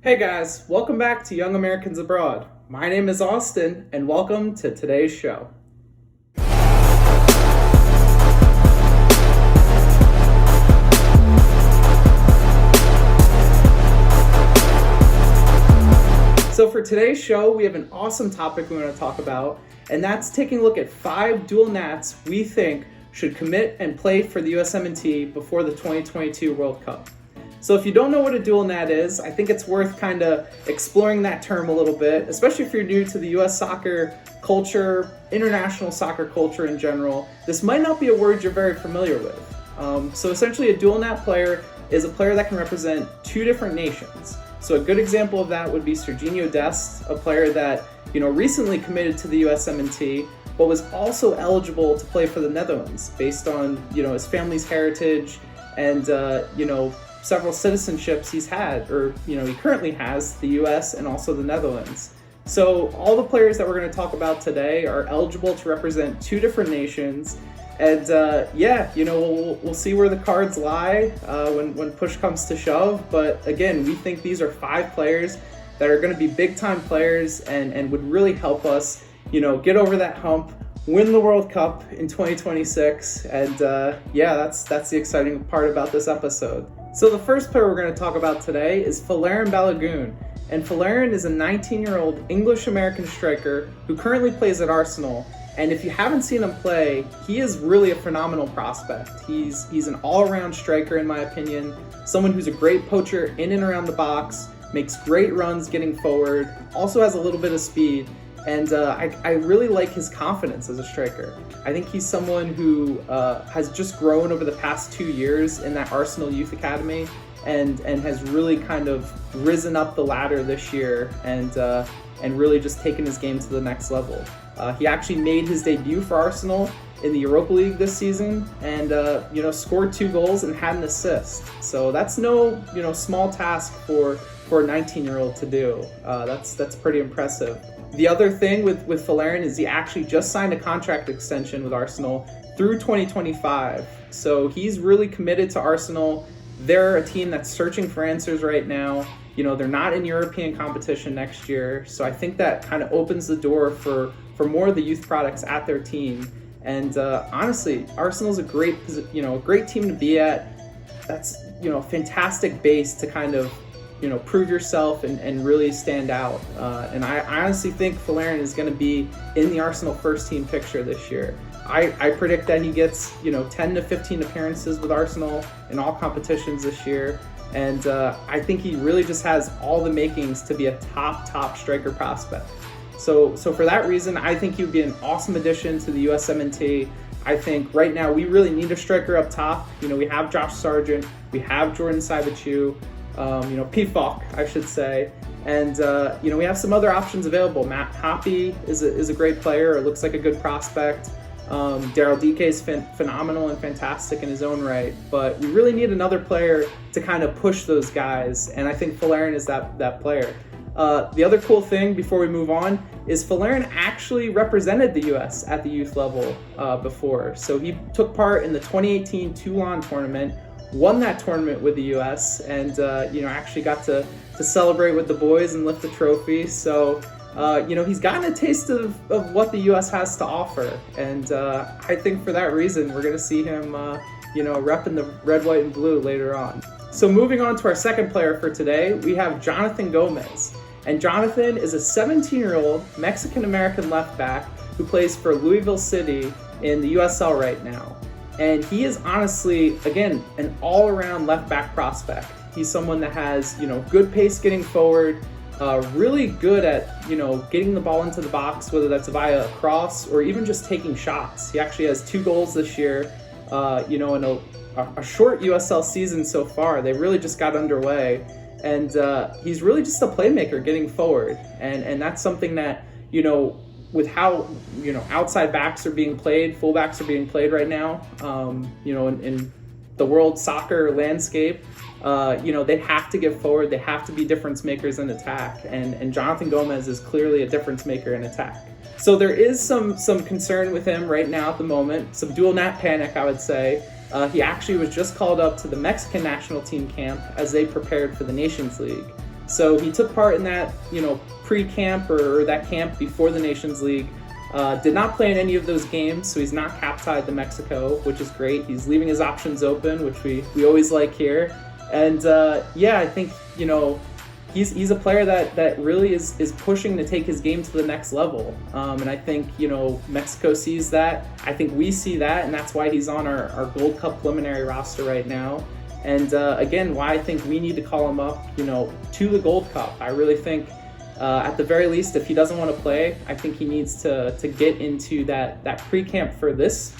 Hey guys, welcome back to Young Americans Abroad. My name is Austin, and welcome to today's show. So for today's show, we have an awesome topic we want to talk about, and that's taking a look at 5 dual nats we think should commit and play for the USMNT before the 2022 World Cup. So if you don't know what a dual nat is, I think it's worth kind of exploring that term a little bit, especially if you're new to the US soccer culture, international soccer culture in general. This might not be a word you're very familiar with. So essentially a dual nat player is a player that can represent 2 different nations. So a good example of that would be Serginho Dest, a player that recently committed to the USMNT, but was also eligible to play for the Netherlands based on his family's heritage and several citizenships he's had, or he currently has, the US and also the Netherlands. So all the players that we're going to talk about today are eligible to represent 2 different nations, and we'll see where the cards lie when push comes to shove. But again, we think these are 5 players that are going to be big time players and would really help us get over that hump, win the World Cup in 2026, and that's the exciting part about this episode. So the first player we're going to talk about today is Folarin Balogun, and Folarin is a 19-year-old English-American striker who currently plays at Arsenal. And if you haven't seen him play, he is really a phenomenal prospect. He's an all-around striker in my opinion, someone who's a great poacher in and around the box, makes great runs getting forward, also has a little bit of speed. And I really like his confidence as a striker. I think he's someone who has just grown over the past 2 years in that Arsenal Youth Academy and has really kind of risen up the ladder this year and really just taken his game to the next level. He actually made his debut for Arsenal in the Europa League this season and scored 2 goals and had an assist. So that's no small task for a 19-year-old to do. That's pretty impressive. The other thing with Folarin is he actually just signed a contract extension with Arsenal through 2025. So he's really committed to Arsenal. They're a team that's searching for answers right now. They're not in European competition next year. So I think that kind of opens the door for more of the youth products at their team. And honestly, Arsenal's a great team to be at. That's a fantastic base to kind of prove yourself and really stand out. And I honestly think Folarin is going to be in the Arsenal first team picture this year. I predict that he gets 10 to 15 appearances with Arsenal in all competitions this year. And I think he really just has all the makings to be a top striker prospect. So for that reason, I think he would be an awesome addition to the USMNT. I think right now we really need a striker up top. We have Josh Sargent, we have Jordan Saibachu, P-Falk, I should say. And, we have some other options available. Matt Hoppy is a great player. It looks like a good prospect. Daryl DK is phenomenal and fantastic in his own right. But we really need another player to kind of push those guys. And I think Folarin is that player. The other cool thing before we move on is Folarin actually represented the U.S. at the youth level before. So he took part in the 2018 Toulon tournament, won that tournament with the U.S. and actually got to celebrate with the boys and lift the trophy. So he's gotten a taste of what the U.S. has to offer, and I think for that reason we're going to see him repping the red, white, and blue later on. So moving on to our second player for today, we have Jonathan Gomez, and Jonathan is a 17-year-old Mexican-American left back who plays for Louisville City in the USL right now. And he is honestly, again, an all-around left-back prospect. He's someone that has, good pace getting forward, really good at, getting the ball into the box, whether that's via a cross or even just taking shots. He actually has 2 goals this year, in a short USL season so far. They really just got underway. And he's really just a playmaker getting forward. And that's something that, with how outside backs are being played, fullbacks are being played right now, in the world soccer landscape, they have to get forward. They have to be difference makers in attack, and Jonathan Gomez is clearly a difference maker in attack. So there is some concern with him right now at the moment, some dual nat panic, I would say. He actually was just called up to the Mexican national team camp as they prepared for the Nations League. So he took part in that, pre-camp or that camp before the Nations League. Did not play in any of those games, so he's not cap tied to Mexico, which is great. He's leaving his options open, which we always like here. And I think, he's a player that really is pushing to take his game to the next level. And I think, Mexico sees that. I think we see that, and that's why he's on our Gold Cup preliminary roster right now. And again, why I think we need to call him up, to the Gold Cup. I really think, at the very least, if he doesn't want to play, I think he needs to get into that pre-camp for this,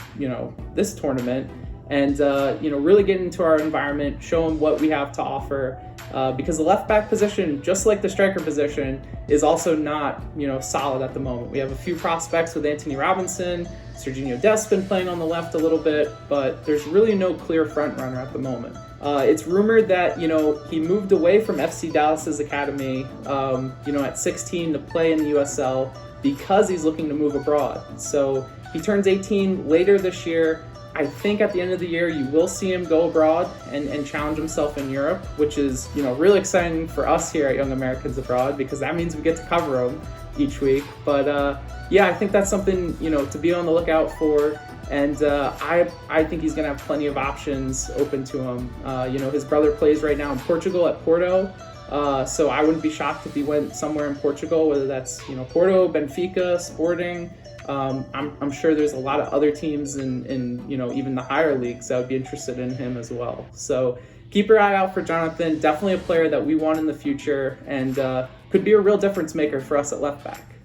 this tournament, and really get into our environment, show him what we have to offer. Because the left back position, just like the striker position, is also not, solid at the moment. We have a few prospects with Anthony Robinson, Serginho Dest's been playing on the left a little bit, but there's really no clear front runner at the moment. It's rumored that, he moved away from FC Dallas's academy, at 16 to play in the USL because he's looking to move abroad. So he turns 18 later this year. I think at the end of the year, you will see him go abroad and challenge himself in Europe, which is, really exciting for us here at Young Americans Abroad, because that means we get to cover him each week. But I think that's something, to be on the lookout for. And I think he's going to have plenty of options open to him. His brother plays right now in Portugal at Porto. So I wouldn't be shocked if he went somewhere in Portugal, whether that's, Porto, Benfica, Sporting. I'm sure there's a lot of other teams in even the higher leagues that would be interested in him as well. So keep your eye out for Jonathan. Definitely a player that we want in the future, and could be a real difference maker for us at left back.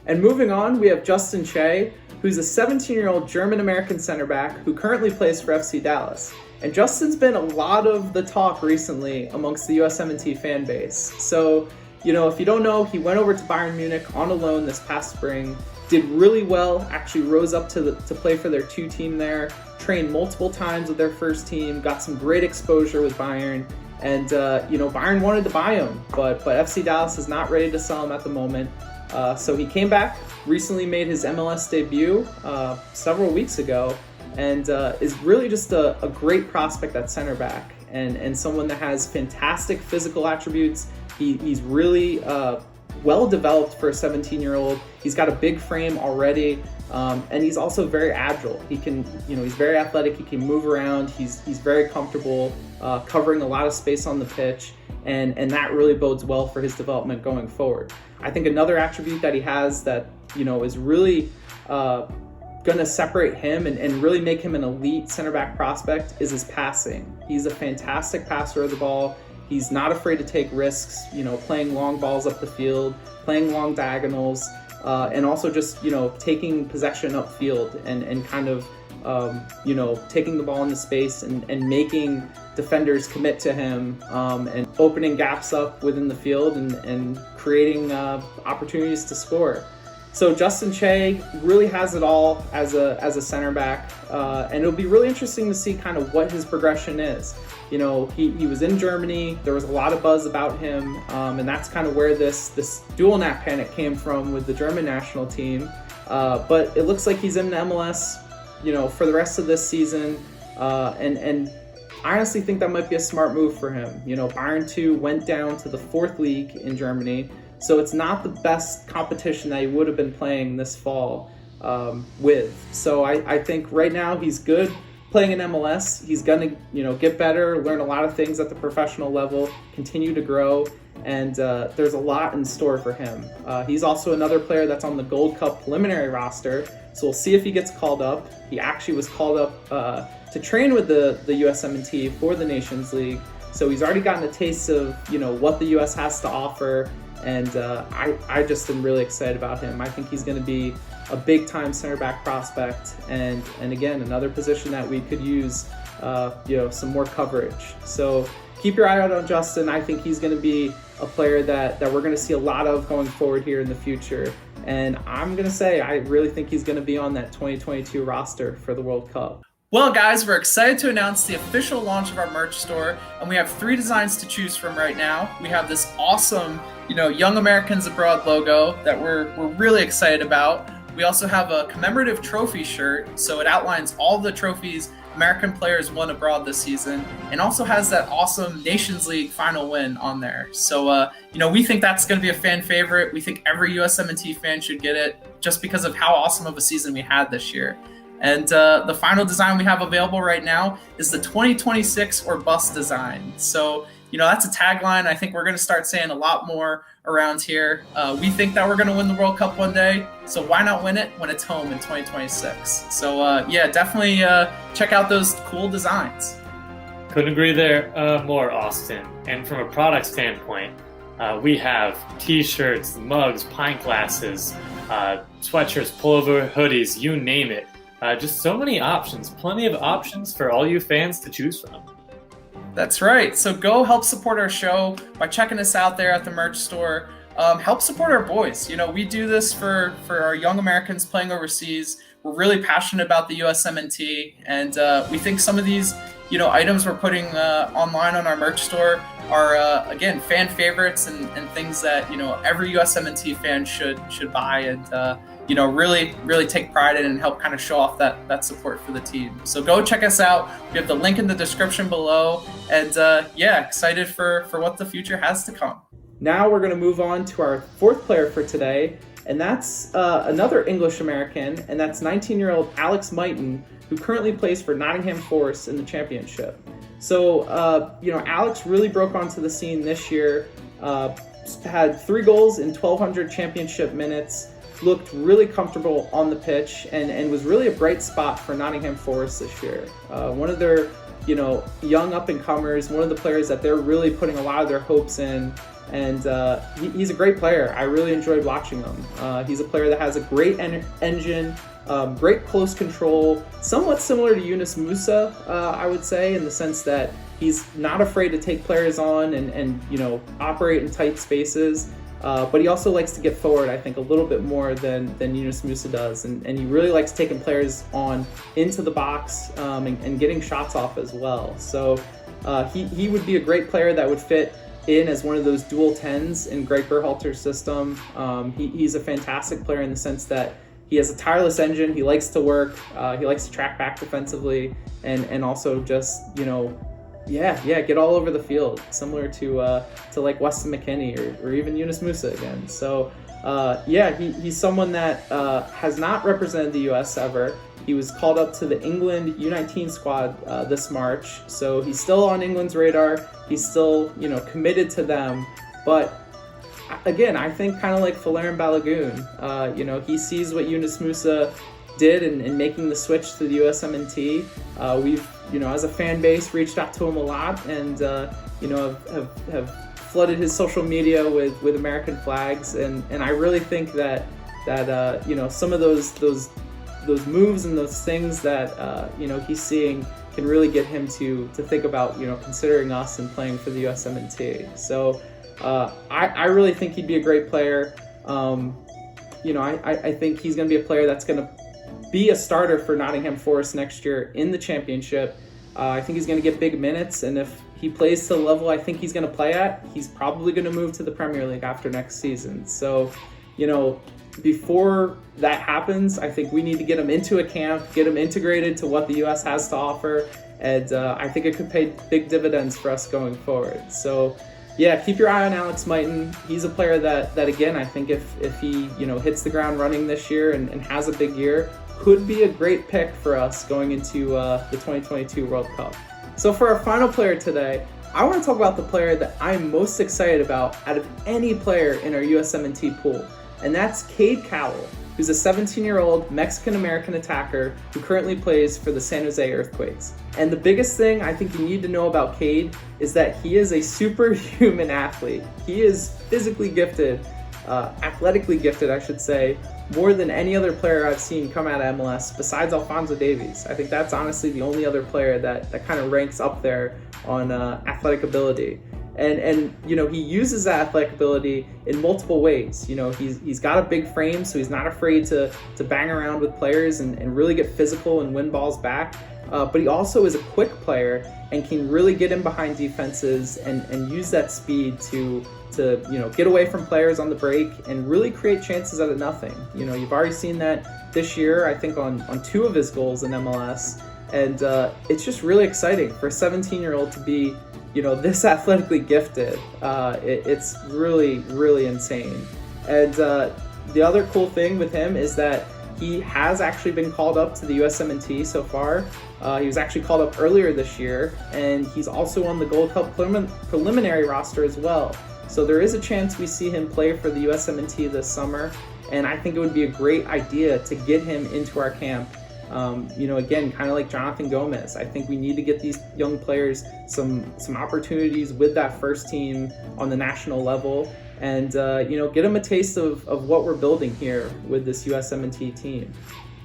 And moving on, we have Justin Che, who's a 17-year-old German-American center back who currently plays for FC Dallas. And Justin's been a lot of the talk recently amongst the USMNT fan base. So, if you don't know, he went over to Bayern Munich on a loan this past spring, did really well, actually rose up to play for their 2 team there, trained multiple times with their first team, got some great exposure with Bayern, and Bayern wanted to buy him, but FC Dallas is not ready to sell him at the moment. So he came back, recently made his MLS debut several weeks ago, and is really just a great prospect at center back, and someone that has fantastic physical attributes. He's really well developed for a 17-year-old. He's got a big frame already, and he's also very agile. He can, he's very athletic. He can move around. He's very comfortable covering a lot of space on the pitch, and that really bodes well for his development going forward. I think another attribute that he has that is really going to separate him and really make him an elite center back prospect is his passing. He's a fantastic passer of the ball. He's not afraid to take risks, playing long balls up the field, playing long diagonals, and also just, taking possession upfield and kind of, taking the ball into space and making defenders commit to him, and opening gaps up within the field and creating opportunities to score. So Justin Che really has it all as a center back, and it'll be really interesting to see kind of what his progression is. He was in Germany. There was a lot of buzz about him, and that's kind of where this dual nap panic came from with the German national team. But it looks like he's in the MLS, for the rest of this season, and I honestly think that might be a smart move for him. Bayern 2 went down to the 4th league in Germany, so it's not the best competition that he would have been playing this fall with. So I think right now he's good playing in MLS. He's going to, get better, learn a lot of things at the professional level, continue to grow, and there's a lot in store for him. He's also another player that's on the Gold Cup preliminary roster, so we'll see if he gets called up. He actually was called up to train with the USMNT for the Nations League, so he's already gotten a taste of, what the US has to offer, and I just am really excited about him. I think he's going to be a big-time center back prospect, and again, another position that we could use, some more coverage. So keep your eye out on Justin. I think he's going to be a player that we're going to see a lot of going forward here in the future. And I'm going to say I really think he's going to be on that 2022 roster for the World Cup. Well, guys, we're excited to announce the official launch of our merch store, and we have 3 designs to choose from right now. We have this awesome, Young Americans Abroad logo that we're really excited about. We also have a commemorative trophy shirt, so it outlines all the trophies American Players Won Abroad this season, and also has that awesome Nations League final win on there. So, we think that's going to be a fan favorite. We think every USMNT fan should get it just because of how awesome of a season we had this year. And the final design we have available right now is the 2026 or bust design. So, that's a tagline I think we're going to start saying a lot more around here. We think that we're going to win the World Cup one day, so why not win it when it's home in 2026? So, definitely check out those cool designs. Couldn't agree there more, Austin. And from a product standpoint, we have T-shirts, mugs, pint glasses, sweatshirts, pullover, hoodies, you name it. Just so many options, plenty of options for all you fans to choose from. That's right. So go help support our show by checking us out there at the merch store. Help support our boys. We do this for our young Americans playing overseas. We're really passionate about the USMNT, and we think some of these, items we're putting online on our merch store are, again, fan favorites and things that, every USMNT fan should buy and, really take pride in and help kind of show off that support for the team. So go check us out. We have the link in the description below. And excited for what the future has to come. Now we're going to move on to our fourth player for today. And that's another English American. And that's 19-year-old Alex Mighten, who currently plays for Nottingham Forest in the championship. So, Alex really broke onto the scene this year. Had 3 goals in 1,200 championship minutes. Looked really comfortable on the pitch and was really a bright spot for Nottingham Forest this year. One of their, young up-and-comers, one of the players that they're really putting a lot of their hopes in. And he's a great player. I really enjoyed watching him. He's a player that has a great engine, great close control, somewhat similar to Yunus Musa, I would say, in the sense that he's not afraid to take players on and operate in tight spaces. But he also likes to get forward, I think, a little bit more than Yunus Musa does. And he really likes taking players on into the box and getting shots off as well. So he would be a great player that would fit in as one of those dual 10s in Greg Berhalter's system. He's a fantastic player in the sense that he has a tireless engine. He likes to work. He likes to track back defensively and also just, get all over the field, similar to like Weston McKennie or even Yunus Musa again. So he's someone that has not represented the U.S. ever. He was called up to the England U19 squad this March, so he's still on England's radar. He's still committed to them, but again, I think kind of like Folarin Balogun, he sees what Yunus Musa did in making the switch to the USMNT. We've as a fan base reached out to him a lot and have flooded his social media with American flags, and I really think that some of those moves and those things that he's seeing can really get him to think about considering us and playing for the USMNT. So I really think he'd be a great player. I think he's going to be a player that's going to be a starter for Nottingham Forest next year in the championship. I think he's going to get big minutes, and if he plays to the level I think he's going to play at, he's probably going to move to the Premier League after next season. So, before that happens, I think we need to get him into a camp, get him integrated to what the U.S. has to offer, and I think it could pay big dividends for us going forward. So, keep your eye on Alex Mighten. He's a player that again, I think if he hits the ground running this year and has a big year, could be a great pick for us going into the 2022 World Cup. So for our final player today, I want to talk about the player that I'm most excited about out of any player in our USMNT pool, and that's Cade Cowell, who's a 17-year-old Mexican-American attacker who currently plays for the San Jose Earthquakes. And the biggest thing I think you need to know about Cade is that he is a superhuman athlete. He is physically gifted, athletically gifted, I should say, more than any other player I've seen come out of MLS besides Alphonso Davies. I think that's honestly the only other player that kind of ranks up there on athletic ability. And he uses that athletic ability in multiple ways. He's got a big frame, so he's not afraid to bang around with players and really get physical and win balls back. But he also is a quick player and can really get in behind defenses and use that speed to get away from players on the break and really create chances out of nothing. You've already seen that this year, I think on 2 of his goals in MLS. And it's just really exciting for a 17-year-old to be, this athletically gifted. It's really, really insane. And the other cool thing with him is that he has actually been called up to the USMNT so far. He was actually called up earlier this year, and he's also on the Gold Cup preliminary roster as well. So there is a chance we see him play for the USMNT this summer, and I think it would be a great idea to get him into our camp. Again, kind of like Jonathan Gomez, I think we need to get these young players some opportunities with that first team on the national level, and get them a taste of what we're building here with this USMNT team.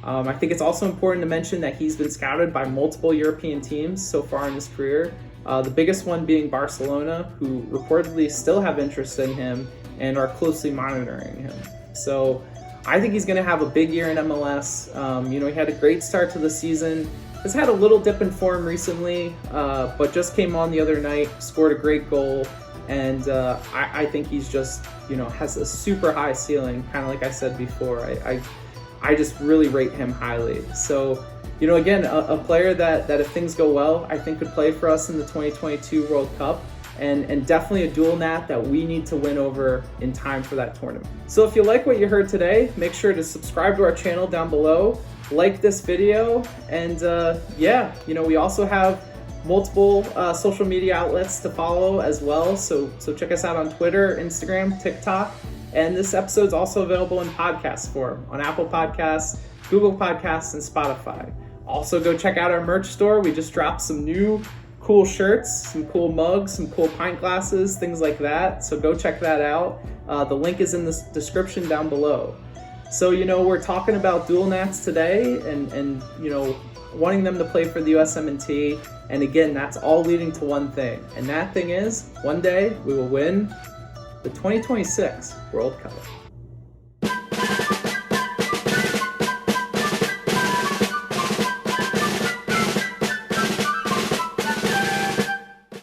I think it's also important to mention that he's been scouted by multiple European teams so far in his career, the biggest one being Barcelona, who reportedly still have interest in him and are closely monitoring him. So I think he's going to have a big year in MLS. He had a great start to the season. Has had a little dip in form recently, but just came on the other night, scored a great goal, and I think he's just, has a super high ceiling, kind of like I said before. I just really rate him highly. So, again, a player that if things go well, I think could play for us in the 2022 World Cup. And definitely a dual nat that we need to win over in time for that tournament. So if you like what you heard today, make sure to subscribe to our channel down below, like this video, and we also have multiple social media outlets to follow as well. So check us out on Twitter, Instagram, TikTok, and this episode's also available in podcast form on Apple Podcasts, Google Podcasts, and Spotify. Also go check out our merch store. We just dropped some new cool shirts, some cool mugs, some cool pint glasses, things like that. So go check that out. The link is in the description down below. So, we're talking about dual nats today and wanting them to play for the USMNT. And again, that's all leading to one thing. And that thing is, one day we will win the 2026 World Cup.